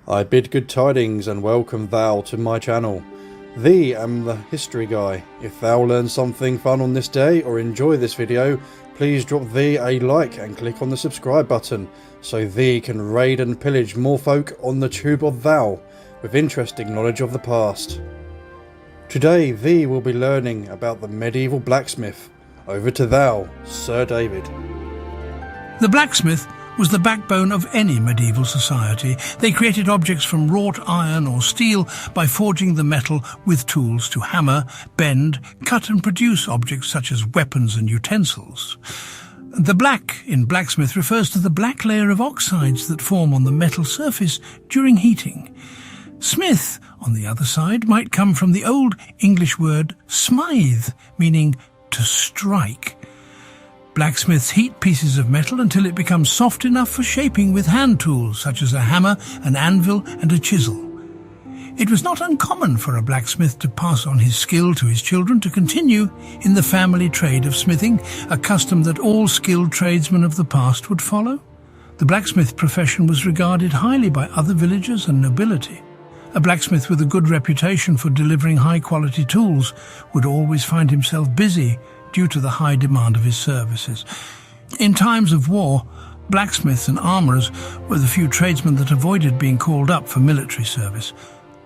I bid good tidings and welcome thou to my channel. Thee am the history guy. If thou learn something fun on this day or enjoy this video, please drop thee a like and click on the subscribe button so thee can raid and pillage more folk on the tube of thou with interesting knowledge of the past. Today thee will be learning about the medieval blacksmith. Over to thou, Sir David. The blacksmith was the backbone of any medieval society. They created objects from wrought iron or steel by forging the metal with tools to hammer, bend, cut and produce objects such as weapons and utensils. The black in blacksmith refers to the black layer of oxides that form on the metal surface during heating. Smith, on the other side, might come from the old English word smythe, meaning to strike. Blacksmiths heat pieces of metal until it becomes soft enough for shaping with hand tools such as a hammer, an anvil and a chisel. It was not uncommon for a blacksmith to pass on his skill to his children to continue in the family trade of smithing, a custom that all skilled tradesmen of the past would follow. The blacksmith profession was regarded highly by other villagers and nobility. A blacksmith with a good reputation for delivering high-quality tools would always find himself busy due to the high demand of his services. In times of war, blacksmiths and armourers were the few tradesmen that avoided being called up for military service,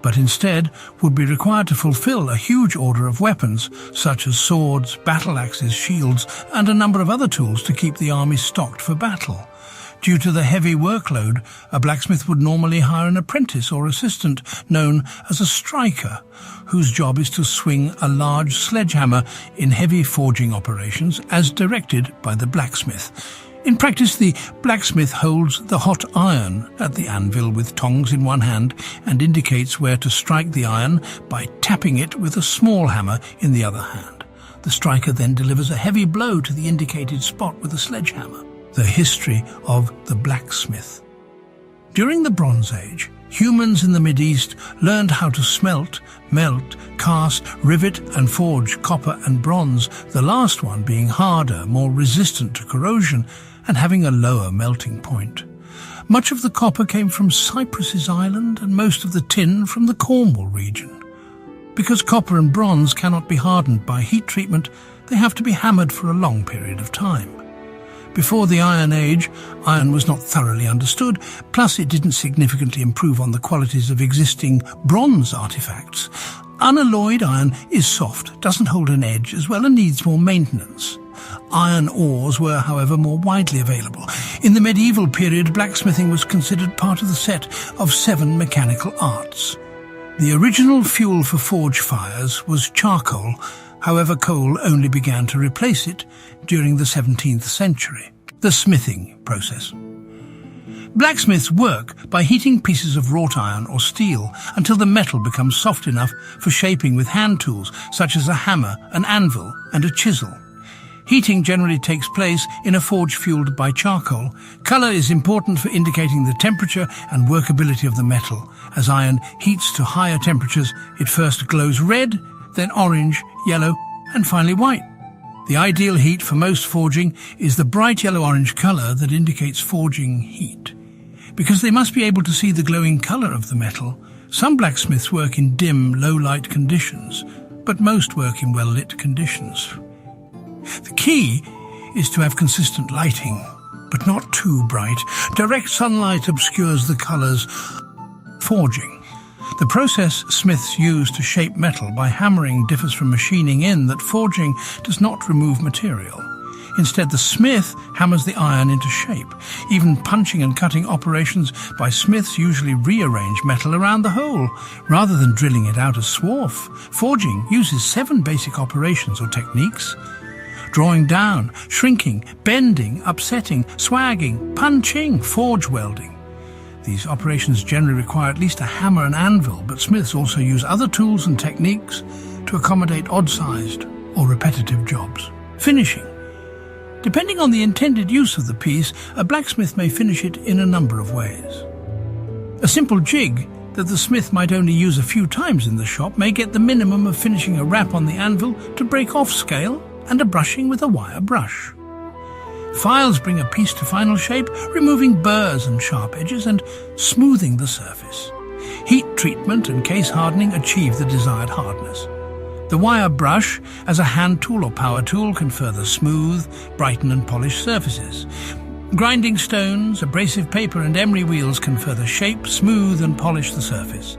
but instead would be required to fulfil a huge order of weapons, such as swords, battle axes, shields, and a number of other tools to keep the army stocked for battle. Due to the heavy workload, a blacksmith would normally hire an apprentice or assistant known as a striker, whose job is to swing a large sledgehammer in heavy forging operations as directed by the blacksmith. In practice, the blacksmith holds the hot iron at the anvil with tongs in one hand and indicates where to strike the iron by tapping it with a small hammer in the other hand. The striker then delivers a heavy blow to the indicated spot with a sledgehammer. The history of the blacksmith. During the Bronze Age, humans in the Mideast learned how to smelt, melt, cast, rivet and forge copper and bronze, the last one being harder, more resistant to corrosion and having a lower melting point. Much of the copper came from Cyprus's island and most of the tin from the Cornwall region. Because copper and bronze cannot be hardened by heat treatment, they have to be hammered for a long period of time. Before the Iron Age, iron was not thoroughly understood, plus it didn't significantly improve on the qualities of existing bronze artifacts. Unalloyed iron is soft, doesn't hold an edge as well and needs more maintenance. Iron ores were, however, more widely available. In the medieval period, blacksmithing was considered part of the set of 7 mechanical arts. The original fuel for forge fires was charcoal. However, coal only began to replace it during the 17th century. The smithing process. Blacksmiths work by heating pieces of wrought iron or steel until the metal becomes soft enough for shaping with hand tools such as a hammer, an anvil and a chisel. Heating generally takes place in a forge fueled by charcoal. Colour is important for indicating the temperature and workability of the metal. As iron heats to higher temperatures, it first glows red, then orange, yellow, and finally white. The ideal heat for most forging is the bright yellow-orange colour that indicates forging heat. Because they must be able to see the glowing colour of the metal, some blacksmiths work in dim, low-light conditions, but most work in well-lit conditions. The key is to have consistent lighting, but not too bright. Direct sunlight obscures the colours. Forging. The process smiths use to shape metal by hammering differs from machining in that forging does not remove material. Instead, the smith hammers the iron into shape. Even punching and cutting operations by smiths usually rearrange metal around the hole, rather than drilling it out as swarf. Forging uses 7 basic operations or techniques: drawing down, shrinking, bending, upsetting, swagging, punching, forge welding. These operations generally require at least a hammer and anvil, but smiths also use other tools and techniques to accommodate odd-sized or repetitive jobs. Finishing. Depending on the intended use of the piece, a blacksmith may finish it in a number of ways. A simple jig that the smith might only use a few times in the shop may get the minimum of finishing a rap on the anvil to break off scale and a brushing with a wire brush. Files bring a piece to final shape, removing burrs and sharp edges and smoothing the surface. Heat treatment and case hardening achieve the desired hardness. The wire brush, as a hand tool or power tool, can further smooth, brighten and polish surfaces. Grinding stones, abrasive paper and emery wheels can further shape, smooth and polish the surface.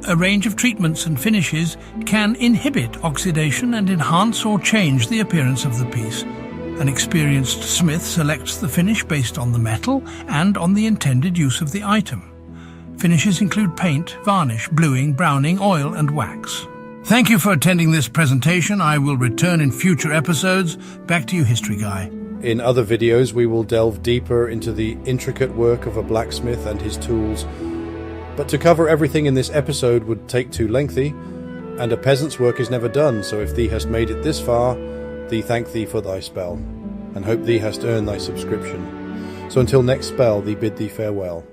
A range of treatments and finishes can inhibit oxidation and enhance or change the appearance of the piece. An experienced smith selects the finish based on the metal and on the intended use of the item. Finishes include paint, varnish, bluing, browning, oil and wax. Thank you for attending this presentation. I will return in future episodes. Back to you, History Guy. In other videos, we will delve deeper into the intricate work of a blacksmith and his tools. But to cover everything in this episode would take too lengthy, and a peasant's work is never done, so if thee hast made it this far, thee thank thee for thy spell, and hope thee hast earned thy subscription. So until next spell, thee bid thee farewell.